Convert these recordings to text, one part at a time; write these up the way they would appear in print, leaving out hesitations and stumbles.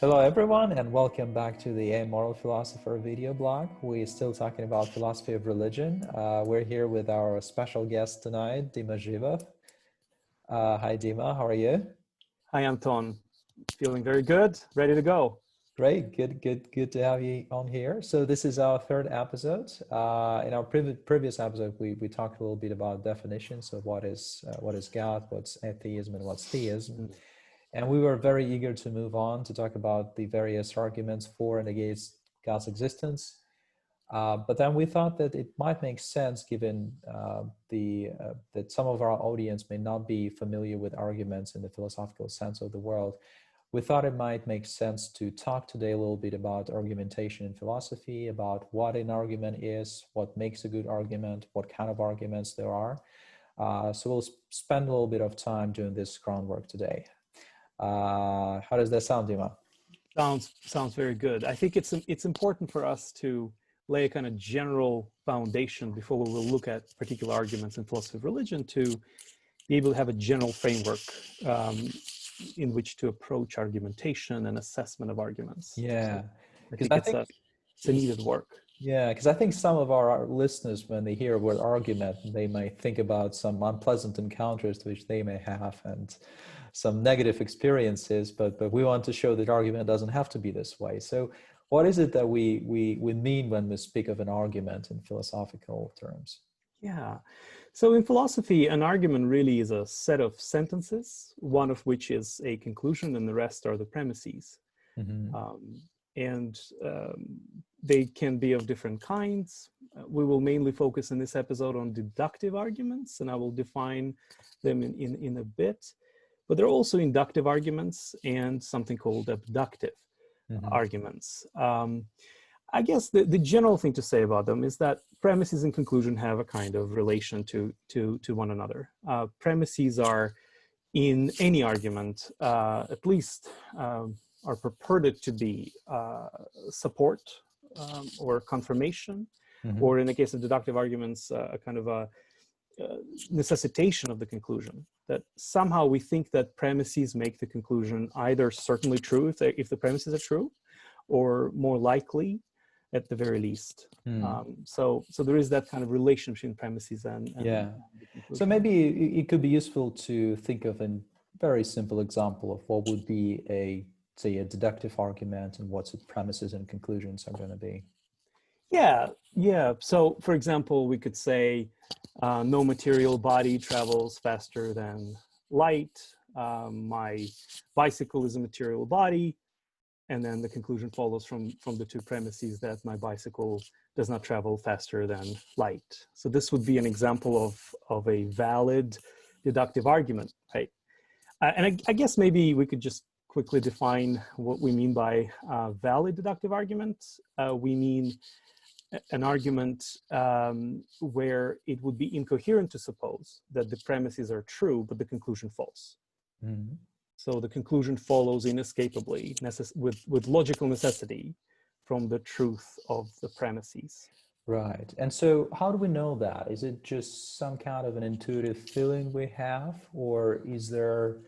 Hello everyone and welcome back to the Amoral Philosopher video blog. We're still talking about philosophy of religion. We're here with our special guest tonight, Dima Zhivov. Hi Dima, how are you? Hi Anton, feeling very good, ready to go. Great, good to have you on here. So this is our third episode. In our previous episode, we talked a little bit about definitions of what is God, what's atheism, and what's theism. And we were very eager to move on to talk about the various arguments for and against God's existence. But then we thought that it might make sense, given that some of our audience may not be familiar with arguments in the philosophical sense of the word. We thought it might make sense to talk today a little bit about argumentation in philosophy, about what an argument is, what makes a good argument, what kind of arguments there are. So we'll spend a little bit of time doing this groundwork today. How does that sound, Dima? Sounds very good. I think it's important for us to lay a kind of general foundation before we will look at particular arguments in philosophy of religion, to be able to have a general framework in which to approach argumentation and assessment of arguments. Yeah, because I think it's a needed work. Yeah, because I think some of our listeners, when they hear the word argument, they might think about some unpleasant encounters which they may have and some negative experiences, but we want to show that argument doesn't have to be this way. So what is it that we mean when we speak of an argument in philosophical terms? Yeah, so in philosophy, an argument really is a set of sentences, one of which is a conclusion and the rest are the premises. They can be of different kinds. We will mainly focus in this episode on deductive arguments, and I will define them in a bit. But there are also inductive arguments and something called abductive arguments. I guess the general thing to say about them is that premises and conclusion have a kind of relation to one another. Premises are, in any argument, at least are purported to be support or confirmation, or in the case of deductive arguments, a kind of a necessitation of the conclusion, that somehow we think that premises make the conclusion either certainly true if the premises are true, or more likely at the very least. So there is that kind of relation between premises and yeah. So maybe it could be useful to think of a very simple example of what would be a deductive argument and what its premises and conclusions are going to be. Yeah. So, for example, we could say no material body travels faster than light. My bicycle is a material body, and then the conclusion follows from the two premises that my bicycle does not travel faster than light. So this would be an example of a valid deductive argument, right? And I guess maybe we could just quickly define what we mean by valid deductive argument. We mean an argument where it would be incoherent to suppose that the premises are true, but the conclusion false. So the conclusion follows inescapably with logical necessity from the truth of the premises. Right. And so how do we know that? Is it just some kind of an intuitive feeling we have, or is there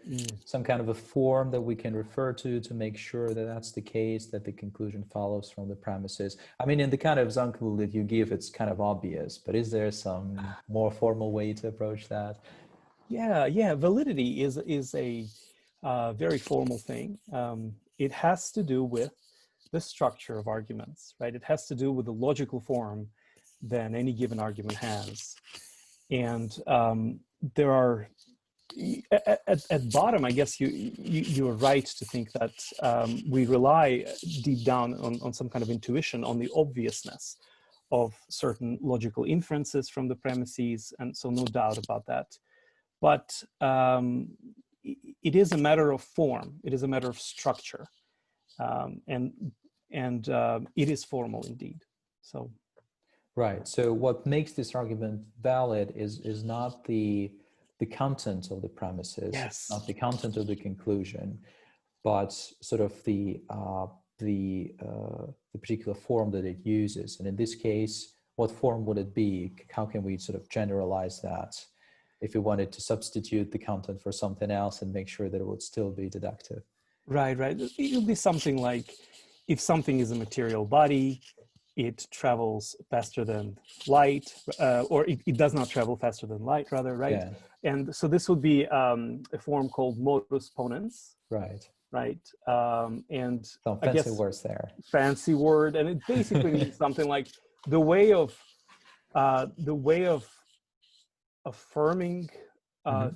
some kind of a form that we can refer to make sure that that's the case, that the conclusion follows from the premises? I mean, in the kind of example that you give, it's kind of obvious, but is there some more formal way to approach that? Yeah. Validity is a very formal thing. It has to do with the structure of arguments, right? It has to do with the logical form that any given argument has. And there are, at bottom, I guess you're right to think that we rely deep down on some kind of intuition, on the obviousness of certain logical inferences from the premises, and so no doubt about that. But it is a matter of form, it is a matter of structure. And it is formal indeed. So, right. So what makes this argument valid is not the content of the premises, not the content of the conclusion, but sort of the particular form that it uses. And in this case, what form would it be? How can we sort of generalize that if we wanted to substitute the content for something else and make sure that it would still be deductive? Right, right. It would be something like, if something is a material body, it travels faster than light, or it does not travel faster than light, rather, right? Yeah, And so this would be a form called modus ponens, right. right? And Some I fancy guess words there. fancy word, and it basically means something like the way of affirming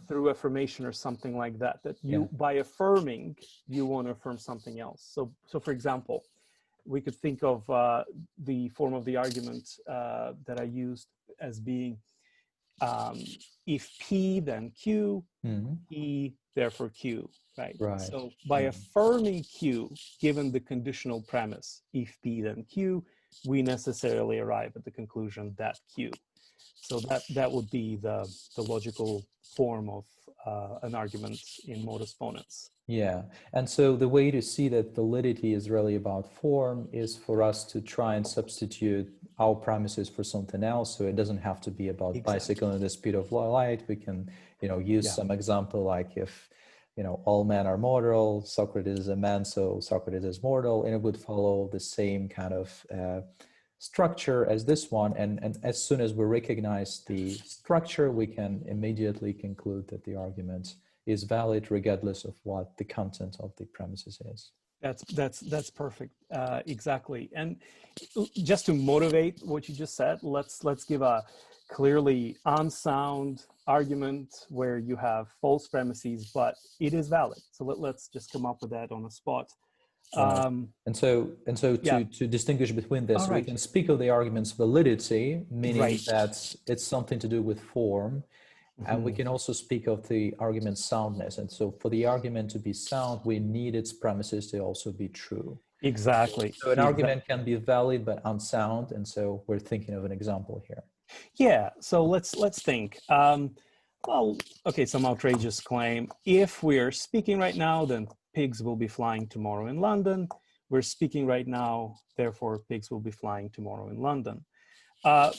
through affirmation or something like that. That you, Yeah. by affirming, you want to affirm something else. So for example, we could think of the form of the argument that I used as being if P then Q, P therefore Q, right? Right. So by affirming Q, given the conditional premise, if P then Q, we necessarily arrive at the conclusion that Q. So that would be the logical form of an argument in modus ponens. Yeah. And so the way to see that validity is really about form is for us to try and substitute our premises for something else. So it doesn't have to be about bicycle and the speed of light. We can, use some example like if, all men are mortal, Socrates is a man, so Socrates is mortal, and it would follow the same kind of structure as this one. And as soon as we recognize the structure, we can immediately conclude that the argument is valid regardless of what the content of the premises is. That's perfect. Exactly. And just to motivate what you just said, let's give a clearly unsound argument where you have false premises, but it is valid. So let's just come up with that on the spot. And so to distinguish between this, we can speak of the argument's validity, meaning that it's something to do with form. And we can also speak of the argument's soundness. And so for the argument to be sound, we need its premises to also be true. Exactly. So an argument can be valid but unsound. And so we're thinking of an example here. Yeah. So let's think. Well, okay, some outrageous claim. If we're speaking right now, then pigs will be flying tomorrow in London. We're speaking right now, therefore pigs will be flying tomorrow in London.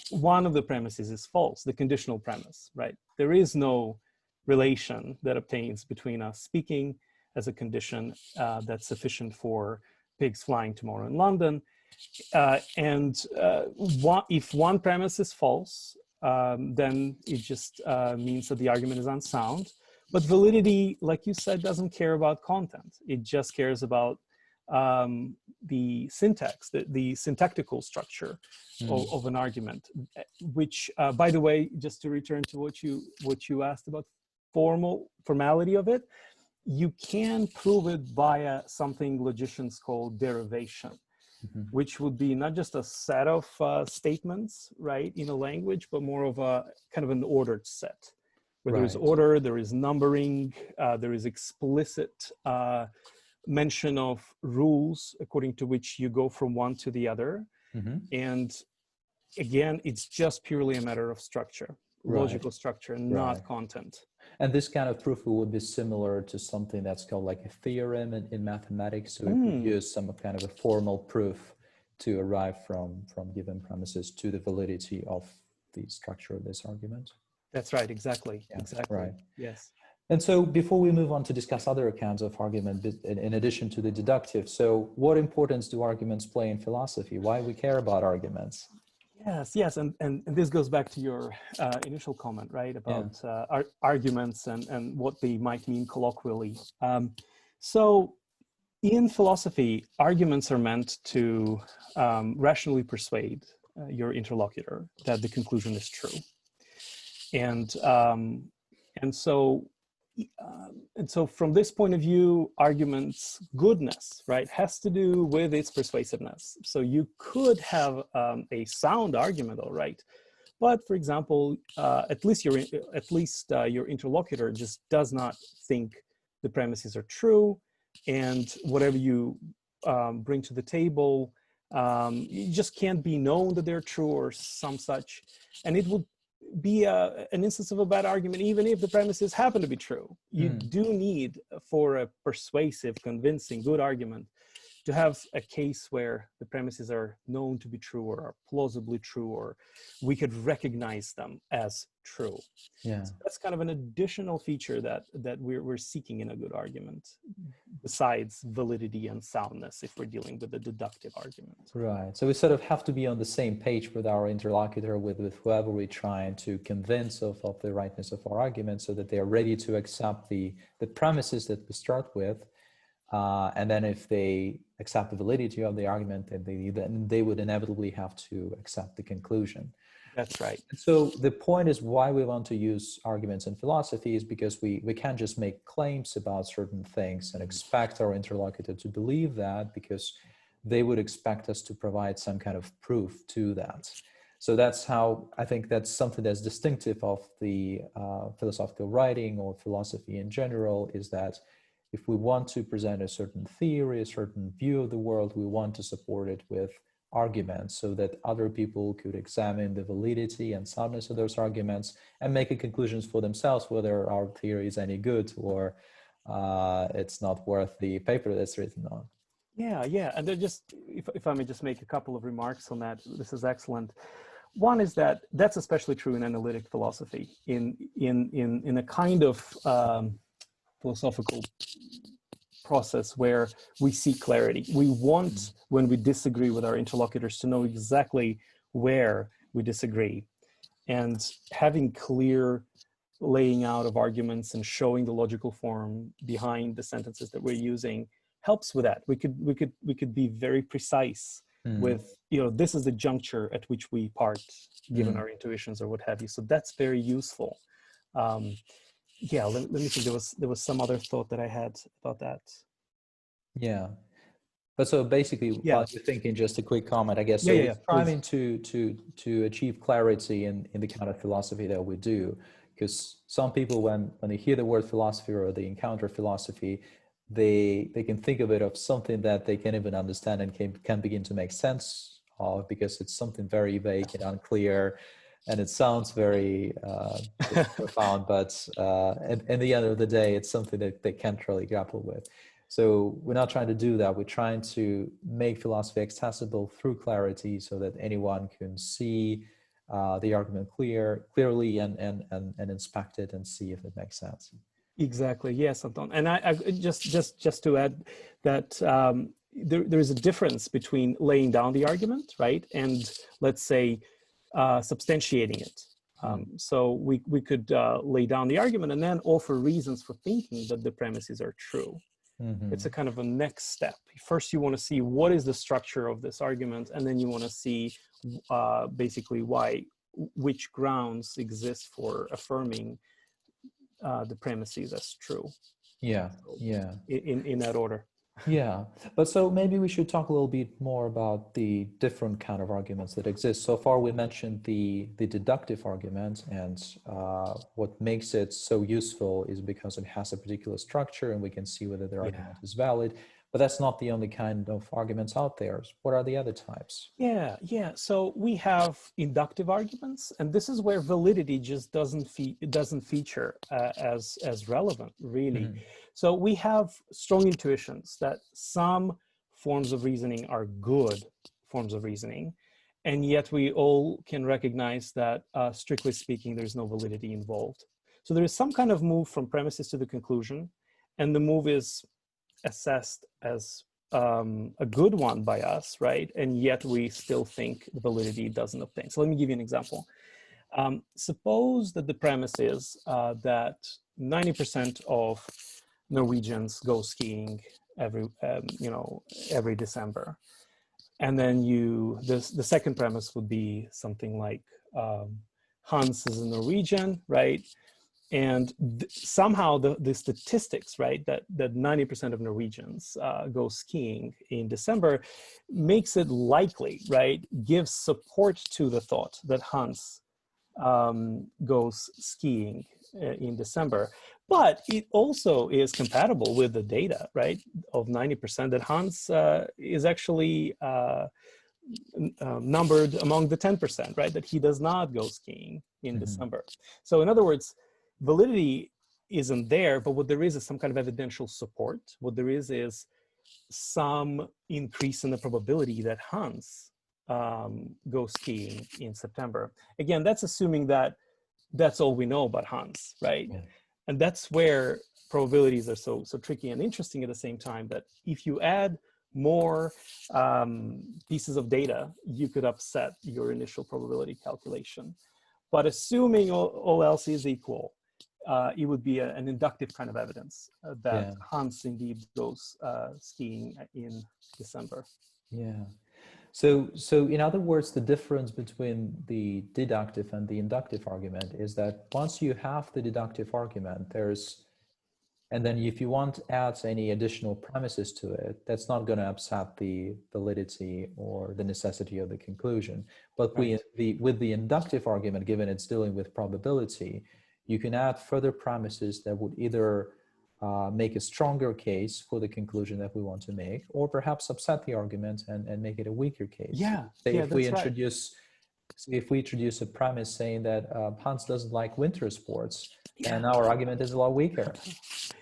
One of the premises is false, the conditional premise, right? There is no relation that obtains between us speaking as a condition that's sufficient for pigs flying tomorrow in London. If one premise is false, then it just means that the argument is unsound. But validity, like you said, doesn't care about content. It just cares about the syntax, the syntactical structure of an argument, which, by the way, just to return to what you asked about formality of it, you can prove it via something logicians call derivation, which would be not just a set of statements, right, in a language, but more of a kind of an ordered set, where there is order, there is numbering, there is explicit mention of rules according to which you go from one to the other. And again, it's just purely a matter of structure, logical structure, and not content. And this kind of proof would be similar to something that's called like a theorem in mathematics. So we could use some kind of a formal proof to arrive from given premises to the validity of the structure of this argument. That's right, exactly. Yeah, exactly. Right. Yes. And so before we move on to discuss other kinds of argument, in addition to the deductive, so what importance do arguments play in philosophy? Why we care about arguments? Yes, and this goes back to your initial comment, right, about arguments and what they might mean colloquially. So in philosophy, arguments are meant to rationally persuade your interlocutor that the conclusion is true. And so from this point of view, argument's goodness, right, has to do with its persuasiveness. So you could have a sound argument, all right, but for example, at least your interlocutor just does not think the premises are true, and whatever you bring to the table, it just can't be known that they're true or some such, and it will be an instance of a bad argument, even if the premises happen to be true. You do need, for a persuasive, convincing, good argument, to have a case where the premises are known to be true or are plausibly true, or we could recognize them as true. Yeah. So that's kind of an additional feature that we're seeking in a good argument, besides validity and soundness if we're dealing with a deductive argument. Right. So we sort of have to be on the same page with our interlocutor, with whoever we're trying to convince of the rightness of our argument, so that they are ready to accept the premises that we start with. And then if they accept the validity of the argument, then they would inevitably have to accept the conclusion. That's right. So the point is why we want to use arguments in philosophy is because we can't just make claims about certain things and expect our interlocutor to believe that, because they would expect us to provide some kind of proof to that. So that's how I think that's something that's distinctive of the philosophical writing or philosophy in general, is that if we want to present a certain theory, a certain view of the world, we want to support it with arguments so that other people could examine the validity and soundness of those arguments and make conclusions for themselves whether our theory is any good or it's not worth the paper that's written on. Yeah. And then just, if I may just make a couple of remarks on that, this is excellent. One is that's especially true in analytic philosophy, in a kind of philosophical process where we seek clarity. We want, when we disagree with our interlocutors, to know exactly where we disagree. And having clear laying out of arguments and showing the logical form behind the sentences that we're using helps with that. We could be very precise with, this is the juncture at which we part, given our intuitions or what have you. So that's very useful. Yeah, let me think. There was some other thought that I had about that. Yeah, but so basically, while you're thinking, just a quick comment, I guess. So we're striving to achieve clarity in the kind of philosophy that we do, because some people, when they hear the word philosophy or they encounter philosophy, they can think of it of something that they can't even understand and can begin to make sense of, because it's something very vague and unclear. And it sounds very profound, but at the end of the day, it's something that they can't really grapple with. So we're not trying to do that. We're trying to make philosophy accessible through clarity so that anyone can see the argument clearly and inspect it and see if it makes sense. Exactly. Yes, Anton. And I just to add that there is a difference between laying down the argument, right, and let's say substantiating it. So we could lay down the argument and then offer reasons for thinking that the premises are true. It's a kind of a next step. First, you want to see what is the structure of this argument, and then you want to see basically which grounds exist for affirming the premises as true. Yeah, so in that order. Yeah, but so maybe we should talk a little bit more about the different kind of arguments that exist. So far, we mentioned the deductive argument, and what makes it so useful is because it has a particular structure and we can see whether the argument is valid. But that's not the only kind of arguments out there. What are the other types? Yeah. So we have inductive arguments, and this is where validity just doesn't feature as relevant, really. So we have strong intuitions that some forms of reasoning are good forms of reasoning, and yet we all can recognize that, strictly speaking, there's no validity involved. So there is some kind of move from premises to the conclusion, and the move is assessed as a good one by us, right? And yet we still think the validity doesn't obtain. So let me give you an example. Suppose that the premise is that 90% of Norwegians go skiing every December. And then the second premise would be something like Hans is a Norwegian, right? And somehow the statistics, right, that 90% of Norwegians go skiing in December makes it likely, right, gives support to the thought that Hans goes skiing in December. But it also is compatible with the data, right, of 90% that Hans is actually numbered among the 10%, right, that he does not go skiing in December. So in other words, validity isn't there, but what there is some kind of evidential support. What there is some increase in the probability that Hans goes skiing in September. Again, that's assuming that that's all we know about Hans, right? Yeah. And that's where probabilities are so tricky and interesting at the same time, that if you add more pieces of data, you could upset your initial probability calculation. But assuming all else is equal, it would be an inductive kind of evidence that Hans indeed goes skiing in December. Yeah. So in other words, the difference between the deductive and the inductive argument is that once you have the deductive argument, and then if you want to add any additional premises to it, that's not going to upset the validity or the necessity of the conclusion. But Right. with the inductive argument, given it's dealing with probability, you can add further premises that would either make a stronger case for the conclusion that we want to make, or perhaps upset the argument and make it a weaker case. Yeah, If we introduce a premise saying that Hans doesn't like winter sports, and our argument is a lot weaker.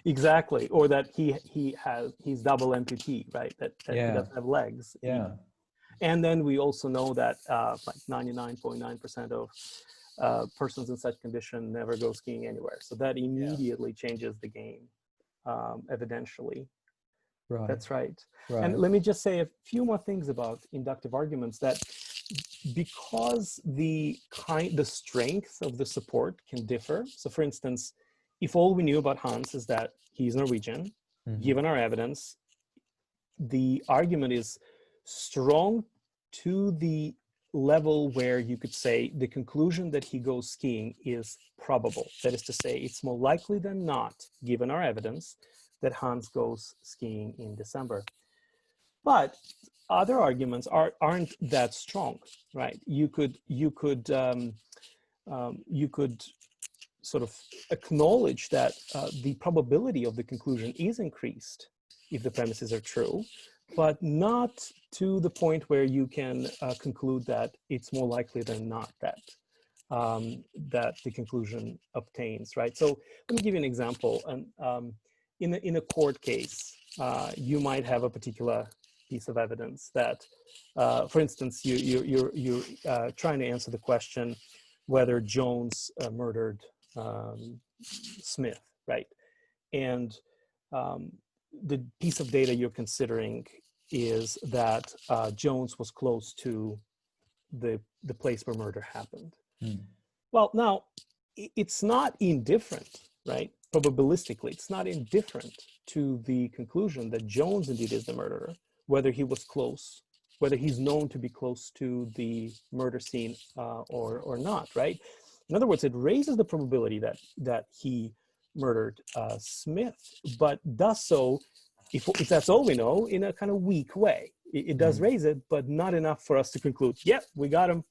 Exactly, or that he's double amputee, right? That he doesn't have legs. Yeah. And then we also know that like 99.9% of persons in such condition never go skiing anywhere. So that immediately changes the game, evidentially. Right. That's right. Right. And let me just say a few more things about inductive arguments, that because the strength of the support can differ. So for instance, if all we knew about Hans is that he's Norwegian, given our evidence, the argument is strong to the level where you could say the conclusion that he goes skiing is probable. That is to say, it's more likely than not, given our evidence, that Hans goes skiing in December. But other arguments aren't that strong, right? You could sort of acknowledge that the probability of the conclusion is increased if the premises are true, but not to the point where you can conclude that it's more likely than not that that the conclusion obtains, right? So let me give you an example. And in a court case, you might have a particular piece of evidence that, for instance, you're trying to answer the question whether Jones murdered Smith, right? And the piece of data you're considering is that Jones was close to the place where murder happened. Well, now, it's not indifferent, right? Probabilistically, it's not indifferent to the conclusion that Jones indeed is the murderer, whether he was close, whether he's known to be close to the murder scene or not, right? In other words, it raises the probability that he murdered Smith, but does so, if that's all we know, in a kind of weak way. It does raise it, but not enough for us to conclude, yep, we got him.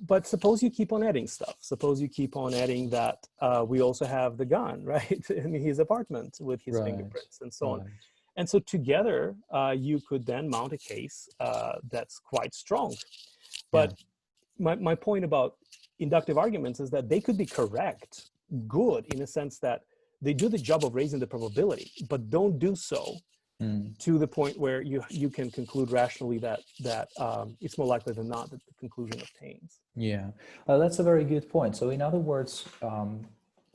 But suppose you keep on adding stuff. Suppose you keep on adding that we also have the gun, right, in his apartment with his fingerprints and so on. And so together, you could then mount a case that's quite strong. But my point about inductive arguments is that they could be correct, good, in a sense that they do the job of raising the probability, but don't do so to the point where you can conclude rationally that it's more likely than not that the conclusion obtains. Yeah, that's a very good point. So in other words,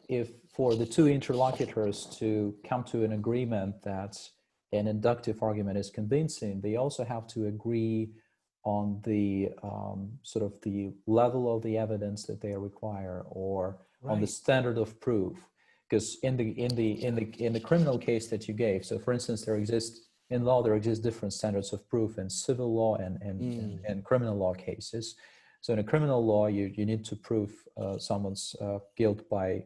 if for the two interlocutors to come to an agreement that an inductive argument is convincing, they also have to agree on the sort of the level of the evidence that they require, or on the standard of proof. Because in the criminal case that you gave, so for instance, there exist different standards of proof in civil law and criminal law cases. So in a criminal law, you need to prove someone's guilt by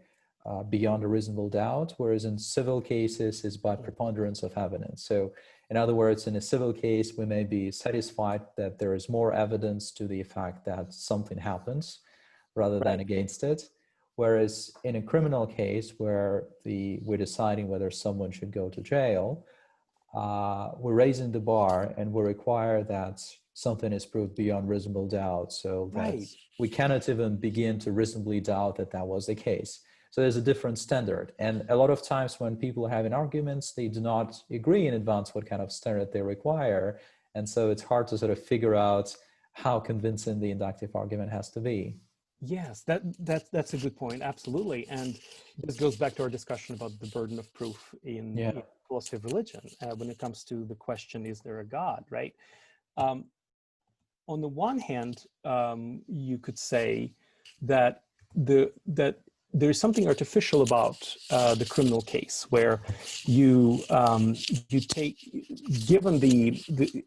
beyond a reasonable doubt, whereas in civil cases it's by preponderance of evidence. So in other words, in a civil case, we may be satisfied that there is more evidence to the effect that something happens rather than against it. Whereas in a criminal case where we're deciding whether someone should go to jail, we're raising the bar and we require that something is proved beyond reasonable doubt, so that we cannot even begin to reasonably doubt that that was the case. So there's a different standard. And a lot of times when people are having arguments, they do not agree in advance what kind of standard they require. And so it's hard to sort of figure out how convincing the inductive argument has to be. Yes, that's a good point. Absolutely. And this goes back to our discussion about the burden of proof in philosophy of religion when it comes to the question, is there a God, right? On the one hand, you could say that there's something artificial about the criminal case, where you take, given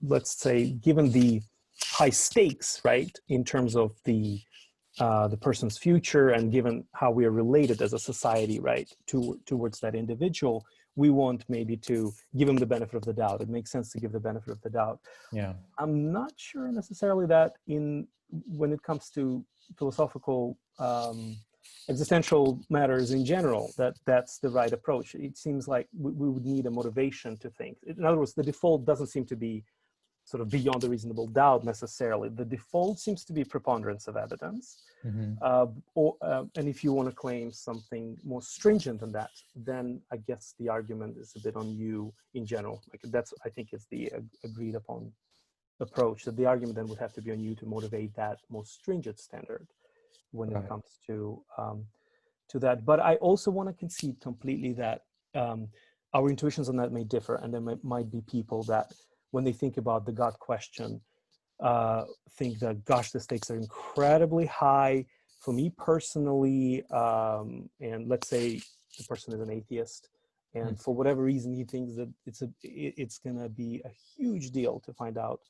let's say, given the high stakes, right, in terms of the person's future, and given how we are related as a society, right, towards that individual, we want maybe to give him the benefit of the doubt. It makes sense to give the benefit of the doubt. Yeah. I'm not sure necessarily that when it comes to philosophical existential matters in general, that's the right approach. It seems like we would need a motivation to think. In other words, the default doesn't seem to be sort of beyond a reasonable doubt necessarily. The default seems to be preponderance of evidence. And if you want to claim something more stringent than that, then I guess the argument is a bit on you in general. Like that's, I think, is the agreed upon approach, that the argument then would have to be on you to motivate that more stringent standard when it comes to that. But I also want to concede completely that our intuitions on that may differ, and there might be people that, when they think about the God question, think that, gosh, the stakes are incredibly high. For me personally, and let's say the person is an atheist, and for whatever reason he thinks that it's going to be a huge deal to find out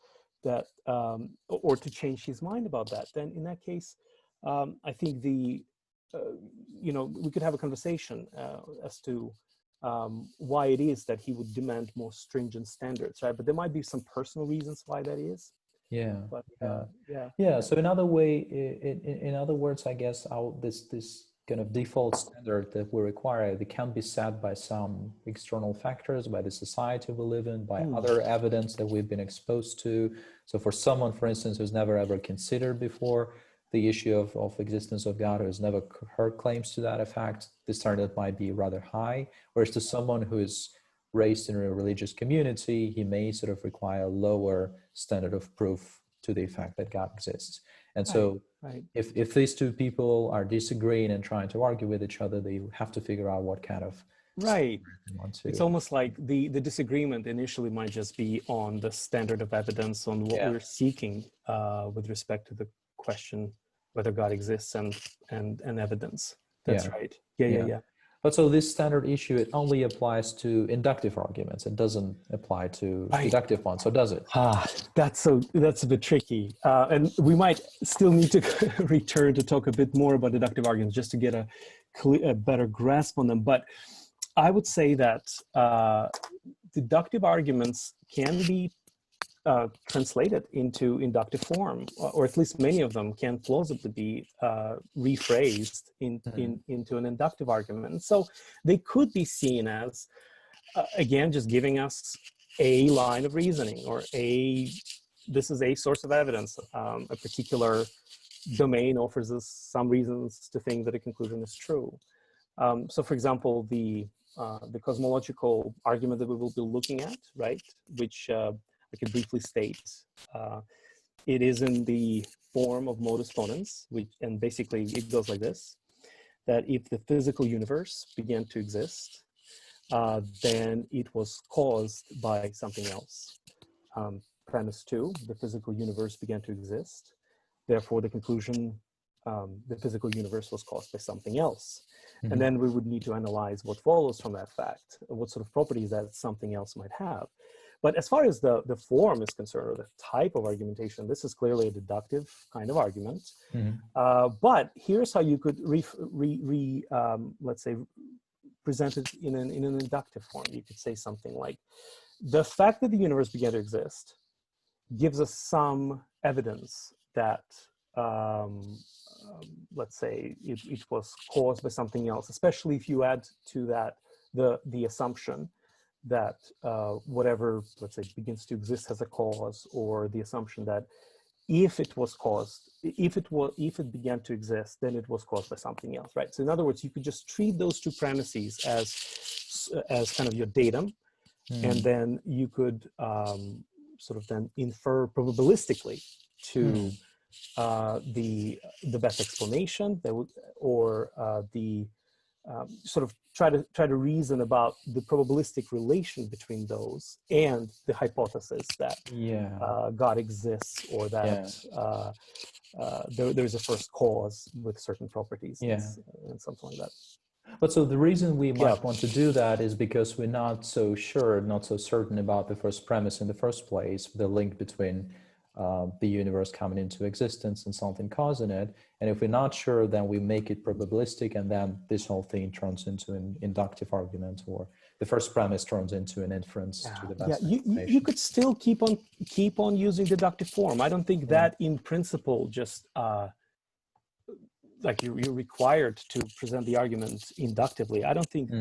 that, or to change his mind about that, then in that case, I think we could have a conversation as to why it is that he would demand more stringent standards, right? But there might be some personal reasons why that is. Yeah. But, So in other words, I guess this kind of default standard that we require, they can be set by some external factors, by the society we live in, by other evidence that we've been exposed to. So for someone, for instance, who's never ever considered before the issue of existence of God, who has never heard claims to that effect, the standard might be rather high. Whereas to someone who is raised in a religious community, he may sort of require a lower standard of proof to the effect that God exists. And so if these two people are disagreeing and trying to argue with each other, they have to figure out what kind of It's almost like the disagreement initially might just be on the standard of evidence, on what we're seeking with respect to the question whether God exists, and evidence. That's right. Yeah. But so this standard issue, it only applies to inductive arguments. It doesn't apply to deductive ones. So does it? That's a bit tricky. And we might still need to return to talk a bit more about deductive arguments just to get a better grasp on them. But I would say that deductive arguments can be translated into inductive form, or at least many of them can plausibly be rephrased into an inductive argument. And so they could be seen as, again, just giving us a line of reasoning, or this is a source of evidence. A particular domain offers us some reasons to think that a conclusion is true. So for example, the cosmological argument that we will be looking at, right, which I could briefly state, it is in the form of modus ponens, and basically it goes like this, that if the physical universe began to exist, then it was caused by something else. Premise 2, the physical universe began to exist, therefore the conclusion, the physical universe was caused by something else. And then we would need to analyze what follows from that fact, what sort of properties that something else might have. But as far as the form is concerned, or the type of argumentation, this is clearly a deductive kind of argument. But here's how you could let's say, present it in an inductive form. You could say something like, the fact that the universe began to exist gives us some evidence that, let's say, it was caused by something else, especially if you add to that the assumption that whatever, let's say, begins to exist has a cause, or the assumption that if it was caused, if it began to exist, then it was caused by something else, right? So in other words, you could just treat those two premises as kind of your datum, and then you could sort of then infer probabilistically to the best explanation that would, or the sort of try to reason about the probabilistic relation between those and the hypothesis that God exists, or that there is a first cause with certain properties and something like that. But so the reason we might want to do that is because we're not so sure, not so certain about the first premise in the first place, the link between the universe coming into existence and something causing it. And if we're not sure, then we make it probabilistic, and then this whole thing turns into an inductive argument, or the first premise turns into an inference to the best explanation. You could still keep on using deductive form. I don't think that in principle just like you're required to present the argument inductively. I don't think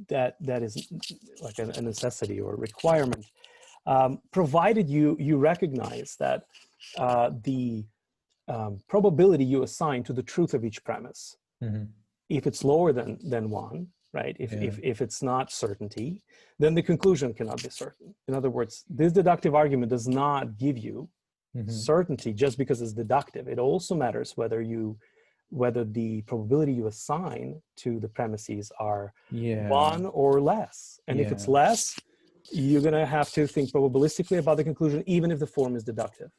that is like a necessity or a requirement, provided you recognize that the probability you assign to the truth of each premise, if it's lower than one, right? If it's not certainty, then the conclusion cannot be certain. In other words, this deductive argument does not give you certainty just because it's deductive. It also matters whether the probability you assign to the premises are one or less. And if it's less, you're going to have to think probabilistically about the conclusion, even if the form is deductive.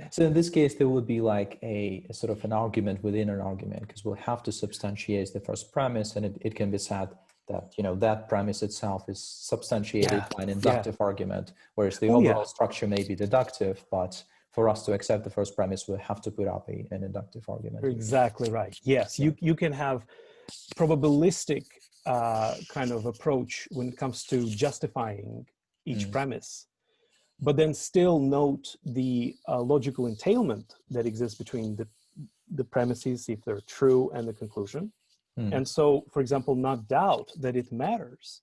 So in this case, there would be like a sort of an argument within an argument, because we'll have to substantiate the first premise, and it can be said that, you know, that premise itself is substantiated by an inductive argument, whereas the overall structure may be deductive, but for us to accept the first premise, we'll have to put up an inductive argument. You're exactly right. Yes, you can have probabilistic kind of approach when it comes to justifying each premise, but then still note the logical entailment that exists between the premises, if they're true, and the conclusion. And so, for example, not doubt that it matters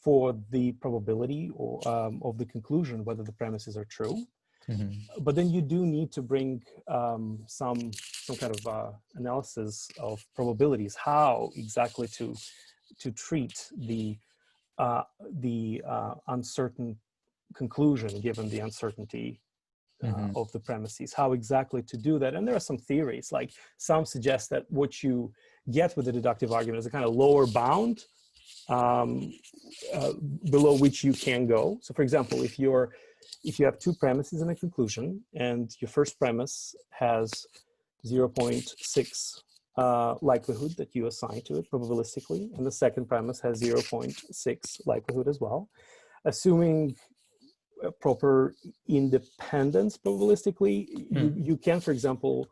for the probability or of the conclusion whether the premises are true. But then you do need to bring some kind of analysis of probabilities, how exactly to treat the uncertain conclusion given the uncertainty of the premises, how exactly to do that. And there are some theories, like some suggest that what you get with the deductive argument is a kind of lower bound below which you can go. So for example, if you have two premises and a conclusion, and your first premise has 0.6 likelihood that you assign to it probabilistically, and the second premise has 0.6 likelihood as well, assuming proper independence probabilistically, you can, for example,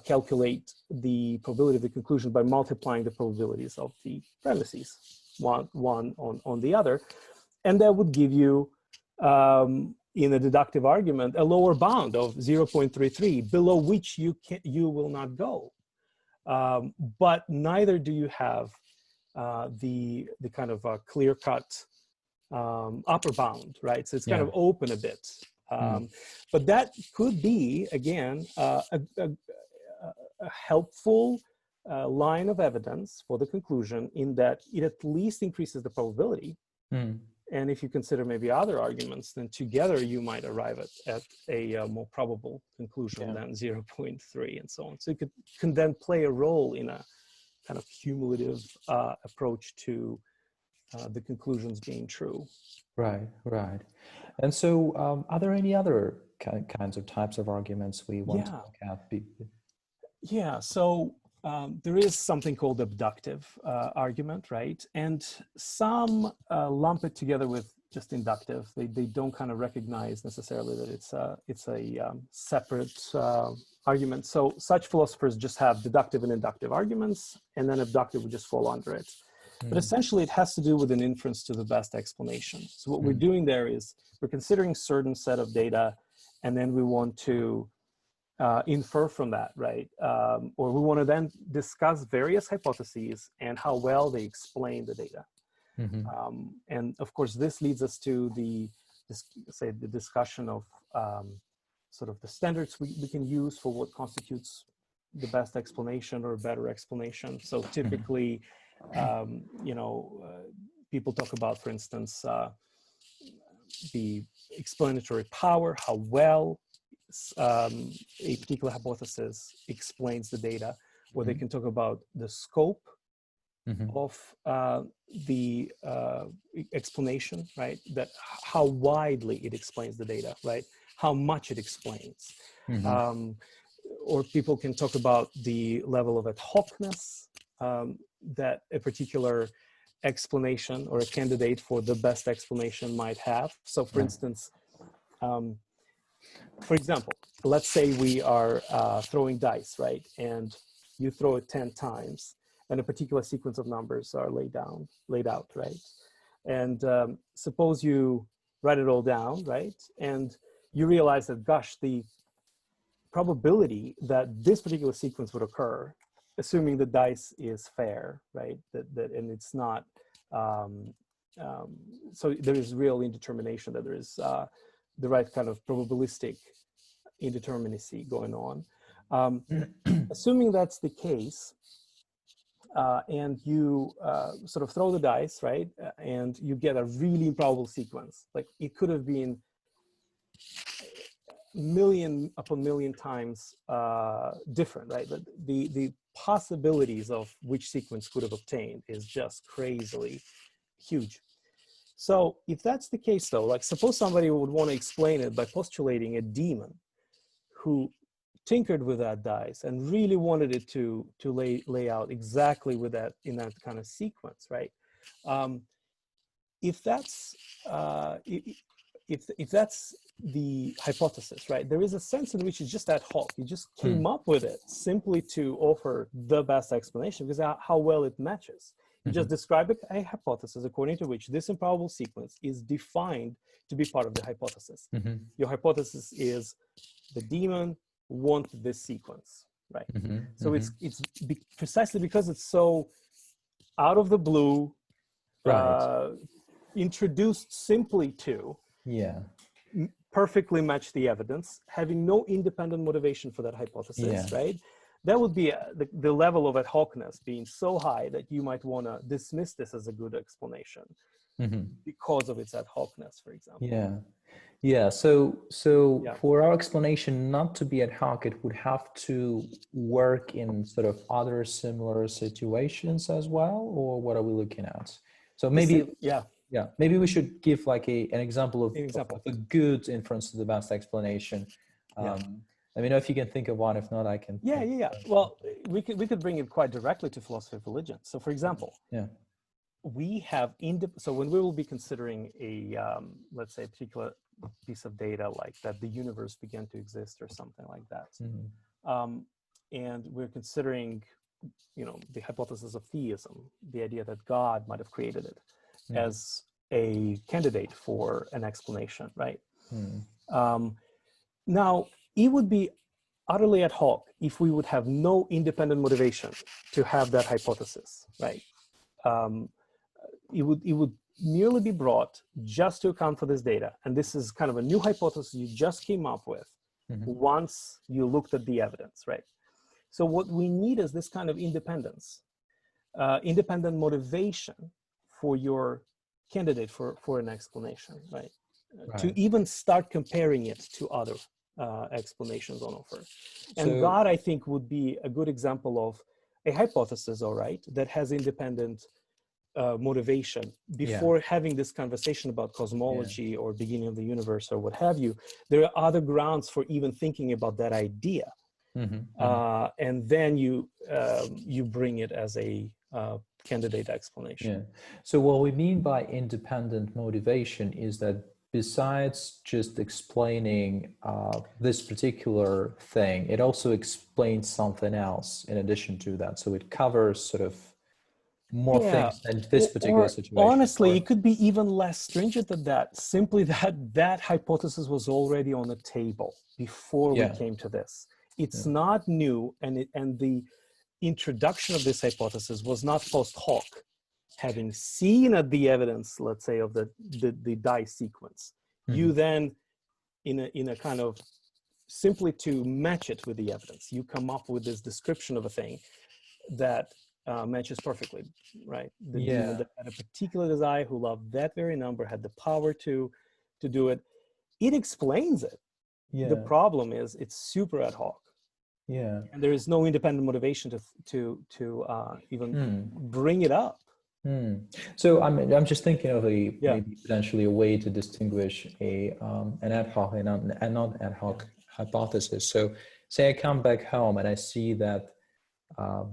calculate the probability of the conclusion by multiplying the probabilities of the premises, one on the other, and that would give you, in a deductive argument, a lower bound of 0.33, below which you will not go. But neither do you have the kind of clear-cut upper bound, right? So it's kind of open a bit. But that could be, again, a helpful line of evidence for the conclusion, in that it at least increases the probability. And if you consider maybe other arguments, then together you might arrive at a more probable conclusion than 0.3 and so on. So it can then play a role in a kind of cumulative approach to the conclusions being true. Right. And so are there any other kinds of types of arguments we want to look at? Yeah, so there is something called abductive argument, right? And some lump it together with just inductive. They don't kind of recognize necessarily that it's a separate argument. So such philosophers just have deductive and inductive arguments, and then abductive would just fall under it. But essentially it has to do with an inference to the best explanation. So what we're doing there is we're considering a certain set of data, and then we want to infer from that, right? Or we want to then discuss various hypotheses and how well they explain the data. And of course, this leads us to the discussion of sort of the standards we can use for what constitutes the best explanation or a better explanation. So typically, people talk about, for instance, the explanatory power, how well a particular hypothesis explains the data, or they can talk about the scope of the explanation, right? That how widely it explains the data, right? How much it explains. Or people can talk about the level of ad hocness that a particular explanation or a candidate for the best explanation might have. So for instance, for example, let's say we are throwing dice, right? And you throw it 10 times and a particular sequence of numbers are laid out, right? And suppose you write it all down, right? And you realize that, gosh, the probability that this particular sequence would occur, assuming the dice is fair, right? And it's not, so there is real indetermination, that there is the right kind of probabilistic indeterminacy going on. Assuming that's the case, and you sort of throw the dice, right? And you get a really improbable sequence. Like it could have been million upon million times different, right? But the possibilities of which sequence could have obtained is just crazily huge. So if that's the case though, like suppose somebody would want to explain it by postulating a demon who tinkered with that dice and really wanted it to lay out exactly with that, in that kind of sequence, right? If that's if that's the hypothesis, right, there is a sense in which it's just ad hoc. You just came up with it simply to offer the best explanation because how well it matches. You just describe a hypothesis according to which this improbable sequence is defined to be part of the hypothesis. Your hypothesis is the demon wanted this sequence, right? So it's precisely because it's so out of the blue, introduced simply to perfectly match the evidence, having no independent motivation for that hypothesis, right? That would be the level of ad hocness being so high that you might want to dismiss this as a good explanation because of its ad hocness, for example. So for our explanation not to be ad hoc, it would have to work in sort of other similar situations as well, or what are we looking at? So maybe maybe we should give like an example of a good inference to the best explanation. Let me know if you can think of one. If not, I can. Well, we could bring it quite directly to philosophy of religion. So, for example, we have so when we will be considering a let's say a particular piece of data like that the universe began to exist or something like that, and we're considering, the hypothesis of theism, the idea that God might have created it, as a candidate for an explanation, right? Now, it would be utterly ad hoc if we would have no independent motivation to have that hypothesis, right? It would merely be brought just to account for this data. And this is kind of a new hypothesis you just came up with once you looked at the evidence, right? So what we need is this kind of independence, independent motivation for your candidate for an explanation, right? To even start comparing it to other explanations on offer. And God, I think, would be a good example of a hypothesis, all right, that has independent motivation. Before having this conversation about cosmology or beginning of the universe or what have you, there are other grounds for even thinking about that idea. And then you bring it as a candidate explanation. So what we mean by independent motivation is that besides just explaining this particular thing, it also explains something else in addition to that. So it covers sort of more things than this particular situation. Honestly, it could be even less stringent than that. Simply that hypothesis was already on the table before we came to this. It's not new, and the introduction of this hypothesis was not post hoc. Having seen the evidence, let's say, of the die sequence, you then, in a kind of simply to match it with the evidence. You come up with this description of a thing that matches perfectly, right? The demon that had a particular desire, who loved that very number, had the power to do it. It explains it. The problem is it's super ad hoc. And there is no independent motivation to even bring it up. So I'm just thinking of maybe potentially a way to distinguish an ad hoc and a non ad hoc hypothesis. So say I come back home and I see that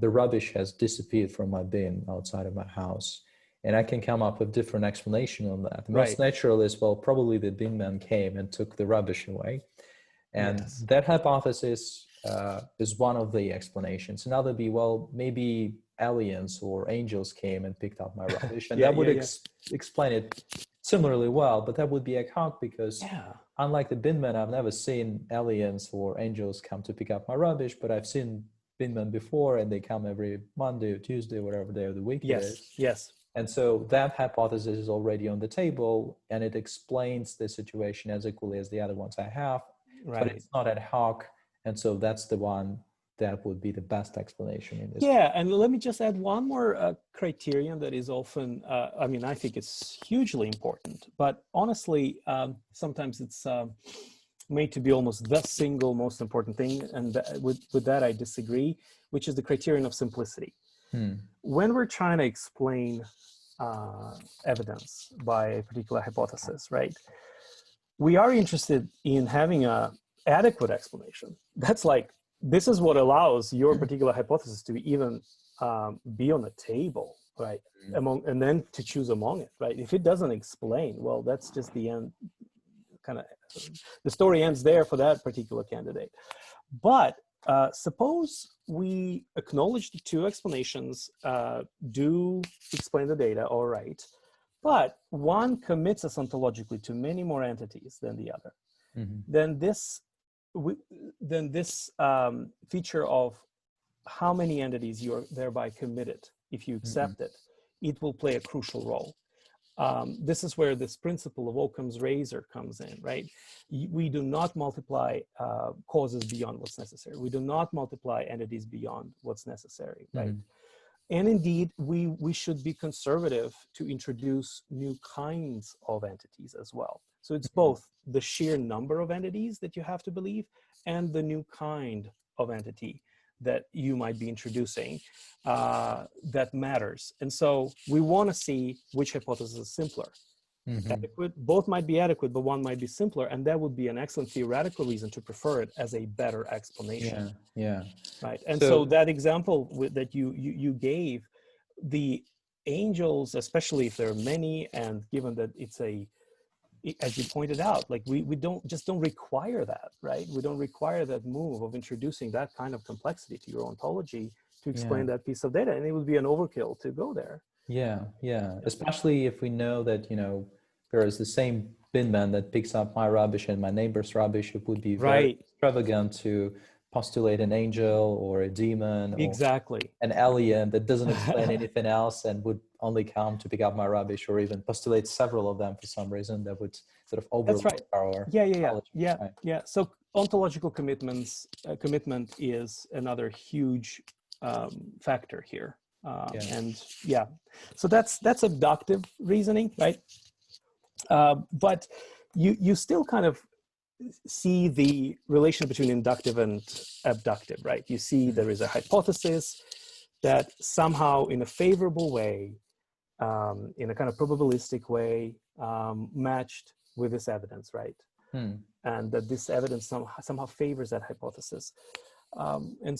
the rubbish has disappeared from my bin outside of my house, and I can come up with different explanation on that. The most natural is, well, probably the bin man came and took the rubbish away, and that hypothesis is one of the explanations. Another be, well, maybe aliens or angels came and picked up my rubbish, and that would explain it similarly well, but that would be ad hoc because unlike the bin man, I've never seen aliens or angels come to pick up my rubbish, but I've seen bin men before, and they come every Monday or Tuesday, whatever day of the week it is. And so that hypothesis is already on the table, and it explains the situation as equally as the other ones I have, but it's not ad hoc. And so that's the one that would be the best explanation in this. And let me just add one more criterion that is often, I think it's hugely important, but honestly, sometimes it's made to be almost the single most important thing. And with that, I disagree, which is the criterion of simplicity. When we're trying to explain evidence by a particular hypothesis, right? We are interested in having a adequate explanation. That's like, this is what allows your particular hypothesis to even be on the table, right? And then to choose among it, right? If it doesn't explain, well, that's just the end, kind of, the story ends there for that particular candidate. But suppose we acknowledge the two explanations do explain the data, all right, but one commits us ontologically to many more entities than the other. Then this feature of how many entities you're thereby committed, if you accept it, it will play a crucial role. This is where this principle of Occam's razor comes in, right? We do not multiply causes beyond what's necessary. We do not multiply entities beyond what's necessary, right? And indeed, we should be conservative to introduce new kinds of entities as well. So it's both the sheer number of entities that you have to believe and the new kind of entity that you might be introducing that matters. And so we want to see which hypothesis is simpler. Adequate, both might be adequate, but one might be simpler, and that would be an excellent theoretical reason to prefer it as a better explanation. Right. And so that example that you gave, the angels, especially if there are many, and given that it's as you pointed out, like we don't require that, right? We don't require that move of introducing that kind of complexity to your ontology to explain that piece of data, and it would be an overkill to go there. Especially if we know that, there is the same bin man that picks up my rubbish and my neighbor's rubbish. It would be very extravagant to postulate an angel or a demon or an alien that doesn't explain anything else and would only come to pick up my rubbish, or even postulate several of them for some reason that would sort of overload our knowledge. So ontological commitment is another huge factor here. So that's abductive reasoning, right? But you still kind of see the relation between inductive and abductive, right? You see there is a hypothesis that somehow in a favorable way, in a kind of probabilistic way, matched with this evidence, right? And that this evidence somehow favors that hypothesis. And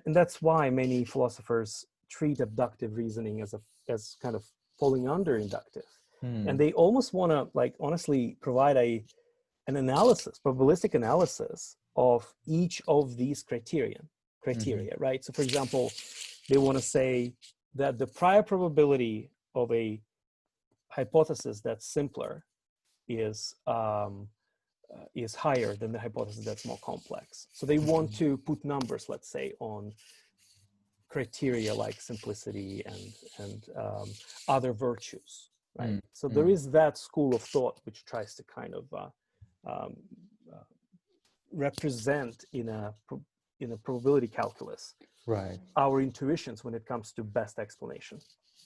that's why many philosophers treat abductive reasoning as kind of falling under inductive. And they almost want to, like, honestly provide an analysis, probabilistic analysis of each of these criteria, right? So for example, they want to say that the prior probability of a hypothesis that's simpler is higher than the hypothesis that's more complex. So they want to put numbers, let's say, on criteria like simplicity and other virtues, right? So there is that school of thought which tries to kind of represent in a probability calculus Right. our intuitions when it comes to best explanation.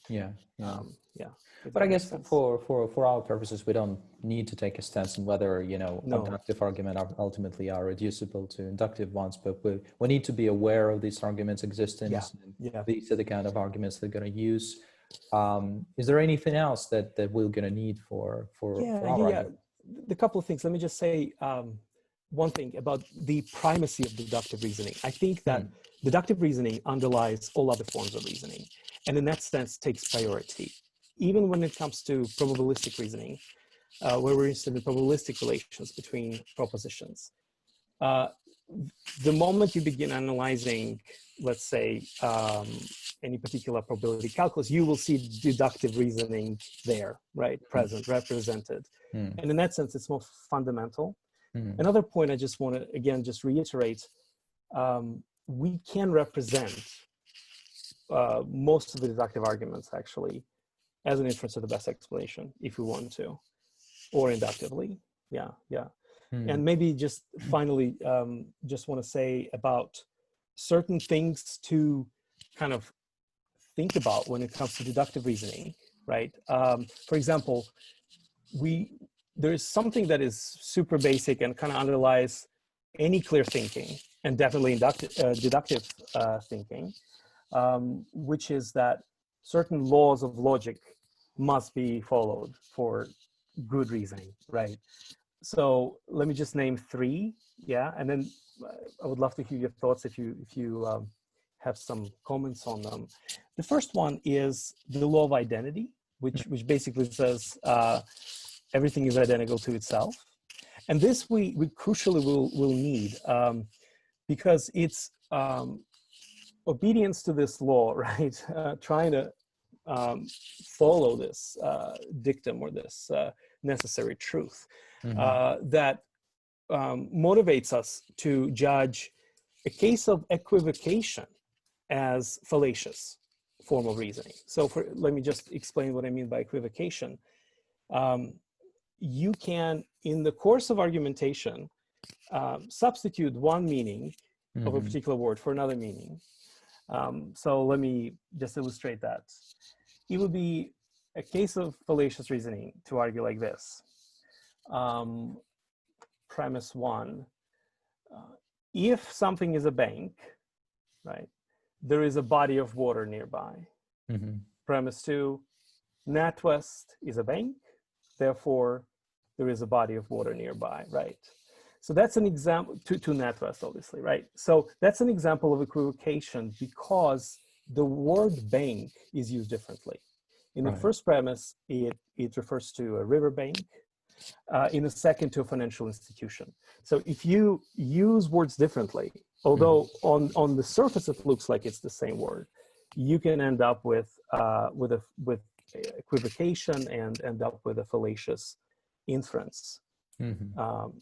Yeah. Yeah. Yeah. But I guess for our purposes, we don't need to take a stance on whether, No. abductive argument ultimately are reducible to inductive ones, but we need to be aware of these arguments' existence. Yeah. These are the kind of arguments they're going to use. Is there anything else that we're going to need for our argument? The couple of things. Let me just say one thing about the primacy of deductive reasoning. I think that deductive reasoning underlies all other forms of reasoning, and in that sense takes priority. Even when it comes to probabilistic reasoning, where we're interested in probabilistic relations between propositions. The moment you begin analyzing, let's say, any particular probability calculus, you will see deductive reasoning there, right? Present, represented. And in that sense, it's more fundamental. Another point I just want to, again, just reiterate, we can represent most of the deductive arguments, actually, as an inference of the best explanation, if we want to, or inductively. Yeah. And maybe just finally, just want to say about certain things to kind of think about when it comes to deductive reasoning, right? For example, there is something that is super basic and kind of underlies any clear thinking, and definitely deductive thinking, which is that certain laws of logic must be followed for good reasoning, right? So let me just name three, and then I would love to hear your thoughts if you have some comments on them. The first one is the law of identity, which basically says everything is identical to itself, and this we crucially will need because it's obedience to this law, right? Trying to follow this dictum or this necessary truth. That motivates us to judge a case of equivocation as fallacious form of reasoning. So let me just explain what I mean by equivocation. You can, in the course of argumentation, substitute one meaning of a particular word for another meaning. So let me just illustrate that. It would be a case of fallacious reasoning to argue like this. Premise one, if something is a bank, right, there is a body of water nearby. Premise two, NatWest is a bank, therefore there is a body of water nearby, right? So that's an example, to NatWest, obviously, right? So that's an example of equivocation because the word bank is used differently. In the first premise, it refers to a river bank. In the second, to a financial institution. So if you use words differently, although on the surface it looks like it's the same word, you can end up with equivocation and end up with a fallacious inference,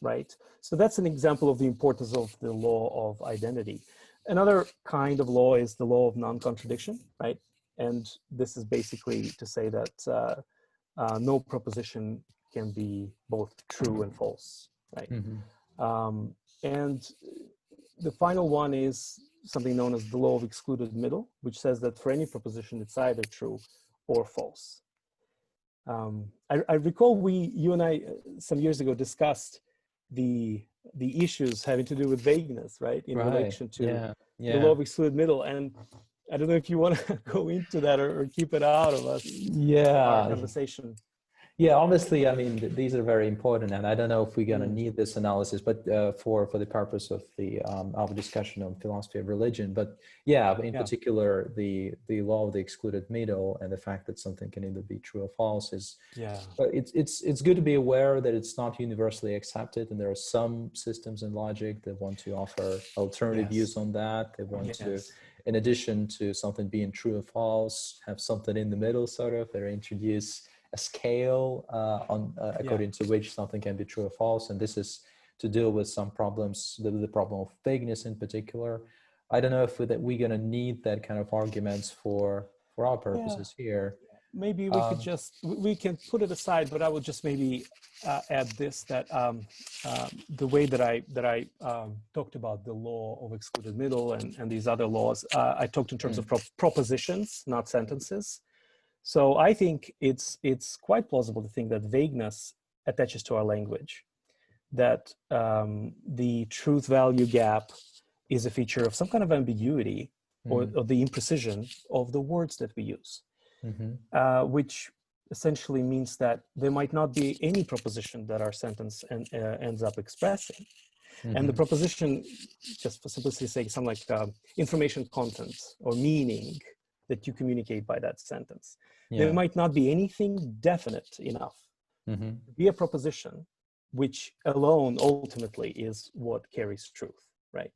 right? So that's an example of the importance of the law of identity. Another kind of law is the law of non-contradiction, right? And this is basically to say that no proposition can be both true and false, right? And the final one is something known as the law of excluded middle, which says that for any proposition, it's either true or false. I recall you and I some years ago discussed the issues having to do with vagueness, right? In relation to the law of excluded middle. And I don't know if you want to go into that or keep it out of us. Our conversation. Yeah, obviously, I mean, these are very important, and I don't know if we're going to need this analysis, but for the purpose of our discussion on philosophy of religion. But in particular, the law of the excluded middle and the fact that something can either be true or false is it's good to be aware that it's not universally accepted, and there are some systems in logic that want to offer alternative views on that. They want to, in addition to something being true or false, have something in the middle, sort of. They introduce a scale according to which something can be true or false, and this is to deal with some problems, the problem of vagueness in particular. I don't know if we're going to need that kind of arguments for our purposes here. maybe we could just, we can put it aside, but I would just maybe add this, that the way that I talked about the law of excluded middle and these other laws, I talked in terms of propositions, not sentences. So I think it's quite plausible to think that vagueness attaches to our language, that the truth value gap is a feature of some kind of ambiguity or the imprecision of the words that we use, which essentially means that there might not be any proposition that our sentence ends up expressing. And the proposition, just for simplicity's sake, something like information content or meaning that you communicate by that sentence. There might not be anything definite enough to be a proposition, which alone ultimately is what carries truth, right?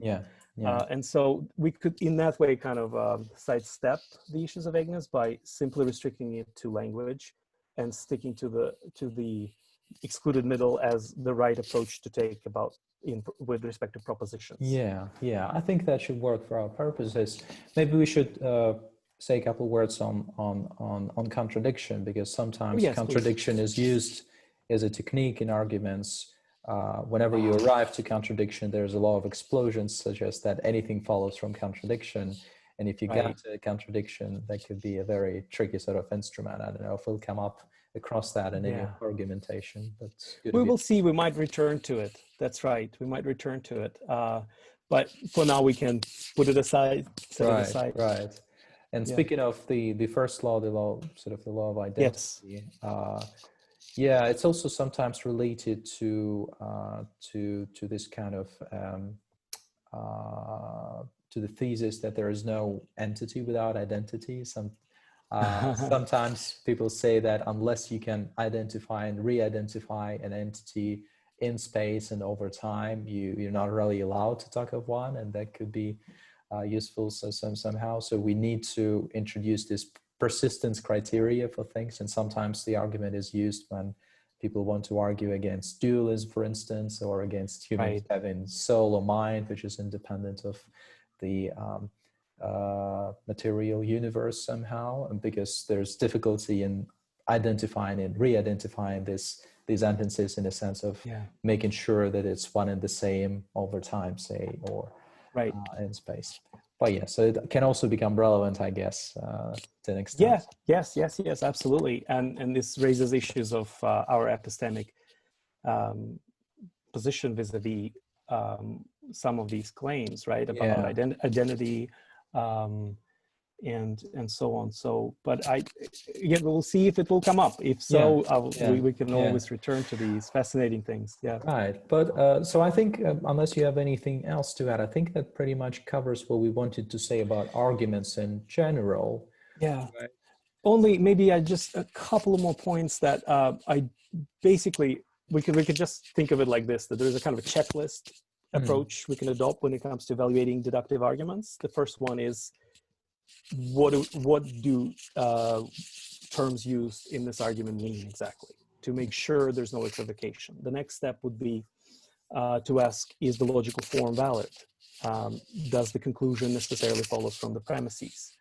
And so we could, in that way, kind of sidestep the issues of vagueness by simply restricting it to language and sticking to the excluded middle as the right approach to take with respect to propositions. I think that should work for our purposes. Maybe we should say a couple words on contradiction, because sometimes contradiction is used as a technique in arguments. Whenever you arrive to contradiction, there's a law of explosions suggests that anything follows from contradiction. And if you get to a contradiction, that could be a very tricky sort of instrument. I don't know if we'll come up across that in any argumentation, but we will see. We might return to it. That's right. We might return to it. But for now, we can put it aside, set it aside. Right. And speaking of the first law, the law of identity. It's also sometimes related to this kind of to the thesis that there is no entity without identity. Sometimes people say that unless you can identify and re-identify an entity in space and over time, you're not really allowed to talk of one, and that could be useful somehow. So we need to introduce this persistence criteria for things, and sometimes the argument is used when people want to argue against dualism, for instance, or against humans having soul or mind, which is independent of the material universe somehow, and because there's difficulty in identifying and re-identifying these entities in a sense of making sure that it's one and the same over time, say, or in space. But so it can also become relevant, I guess, to an extent. Yes, absolutely. And this raises issues of our epistemic position vis-a-vis some of these claims, right, about identity and so on. So, but we'll see if it will come up. If so, we can always return to these fascinating things. Right. But so I think, unless you have anything else to add, I think that pretty much covers what we wanted to say about arguments in general. Right. Only maybe just a couple of more points that I basically, we could just think of it like this, that there's a kind of a checklist approach we can adopt when it comes to evaluating deductive arguments. The first one is, what do terms used in this argument mean exactly, to make sure there's no equivocation. The next step would be to ask, is the logical form valid? Does the conclusion necessarily follows from the premises?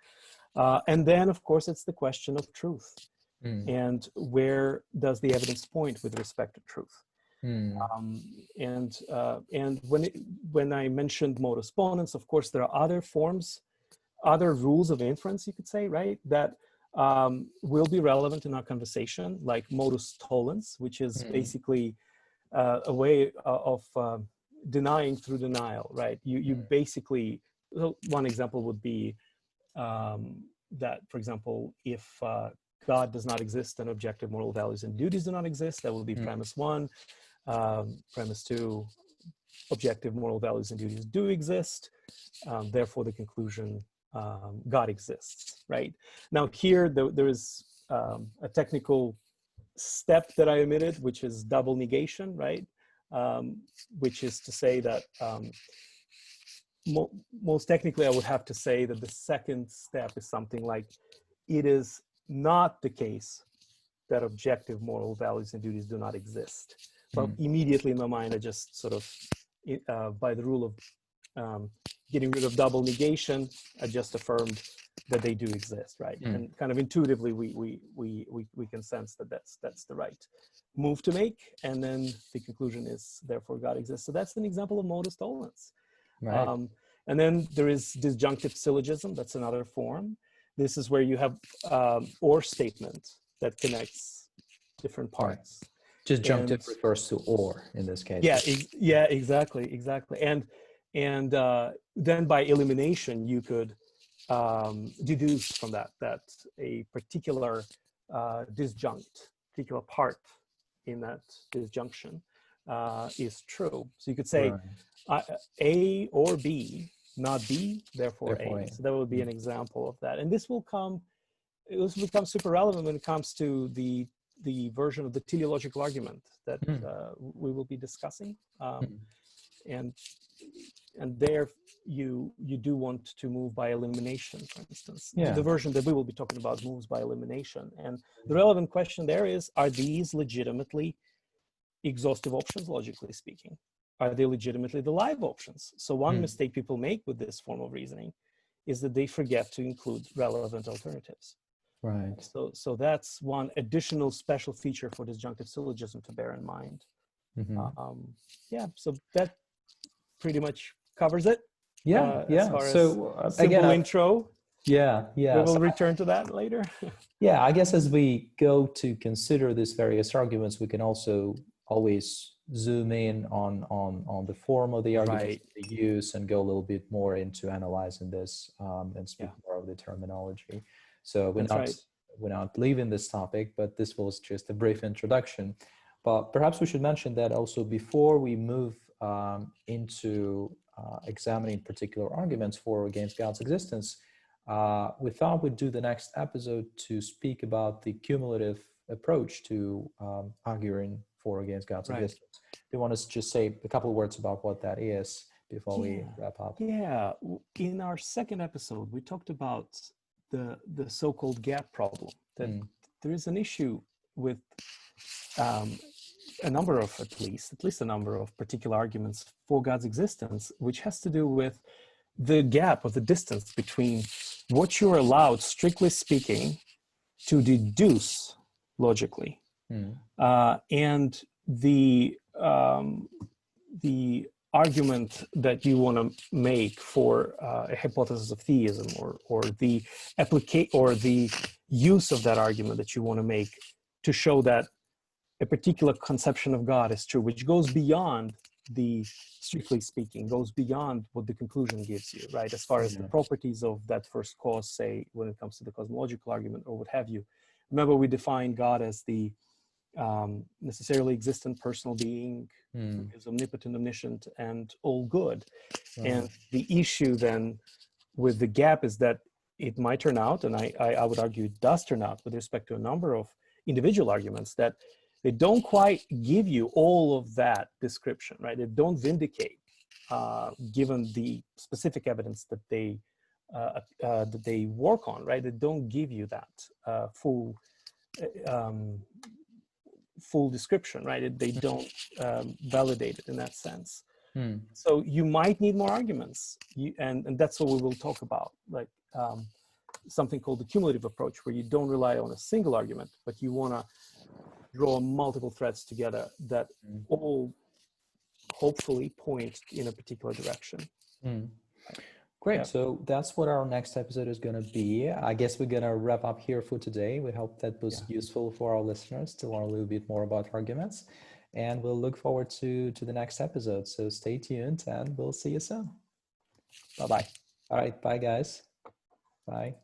And then, of course, it's the question of truth. And where does the evidence point with respect to truth? And when I mentioned modus ponens, of course, there are other rules of inference, you could say, right, that will be relevant in our conversation, like modus tollens, which is basically a way of denying through denial, right? You basically, one example would be that, for example, if God does not exist, then objective moral values and duties do not exist. That will be premise one. Premise two, objective moral values and duties do exist. Therefore, the conclusion, God exists, right? Now here, there is a technical step that I omitted, which is double negation, right? Which is to say that most technically, I would have to say that the second step is something like, it is not the case that objective moral values and duties do not exist. But immediately in my mind, I just sort of, by the rule of getting rid of double negation, I just affirmed that they do exist, right? And kind of intuitively, we can sense that that's the right move to make, and then the conclusion is therefore God exists. So that's an example of modus tollens. Right. And then there is disjunctive syllogism. That's another form. This is where you have or statement that connects different parts. Right. Disjunctive refers to or in this case. Yeah, exactly. And then by elimination, you could deduce from that a particular particular part in that disjunction is true. So you could say A or B, not B, therefore A. So that would be an example of that. And this will become super relevant when it comes to the version of the teleological argument that we will be discussing. And there you do want to move by elimination, for instance. The version that we will be talking about moves by elimination. And the relevant question there is, are these legitimately exhaustive options, logically speaking? Are they legitimately the live options? So one mistake people make with this form of reasoning is that they forget to include relevant alternatives. Right. So that's one additional special feature for disjunctive syllogism to bear in mind. So that pretty much covers it. As far as simple intro. We will return to that later. I guess as we go to consider these various arguments, we can also always zoom in on the form of the arguments they use and go a little bit more into analyzing this and speak more of the terminology. So we're not leaving this topic, but this was just a brief introduction. But perhaps we should mention that also before we move into examining particular arguments for or against God's existence, we thought we'd do the next episode to speak about the cumulative approach to arguing for or against God's existence. Do you want to just say a couple of words about what that is before we wrap up? In our second episode, we talked about the so-called gap problem, that there is an issue with at least a number of particular arguments for God's existence, which has to do with the gap or the distance between what you're allowed, strictly speaking, to deduce logically, and the argument that you want to make for a hypothesis of theism, or the use of that argument that you want to make to show that a particular conception of God is true, which goes beyond the strictly speaking, goes beyond what the conclusion gives you, right? As far as the properties of that first cause, say, when it comes to the cosmological argument or what have you. Remember, we define God as the necessarily existent personal being who is omnipotent, omniscient, and all good. And the issue then with the gap is that it might turn out, and I would argue it does turn out with respect to a number of individual arguments, that they don't quite give you all of that description, right? They don't vindicate, given the specific evidence that they work on, right? They don't give you that full description, right? They don't validate it in that sense. So you might need more arguments, and that's what we will talk about, like something called the cumulative approach, where you don't rely on a single argument, but you want to draw multiple threads together that all hopefully point in a particular direction. Great. So that's what our next episode is going to be. I guess we're going to wrap up here for today. We hope that was useful for our listeners to learn a little bit more about arguments, and we'll look forward to the next episode. So stay tuned, and we'll see you soon. Bye-bye. All right. Bye, guys. Bye.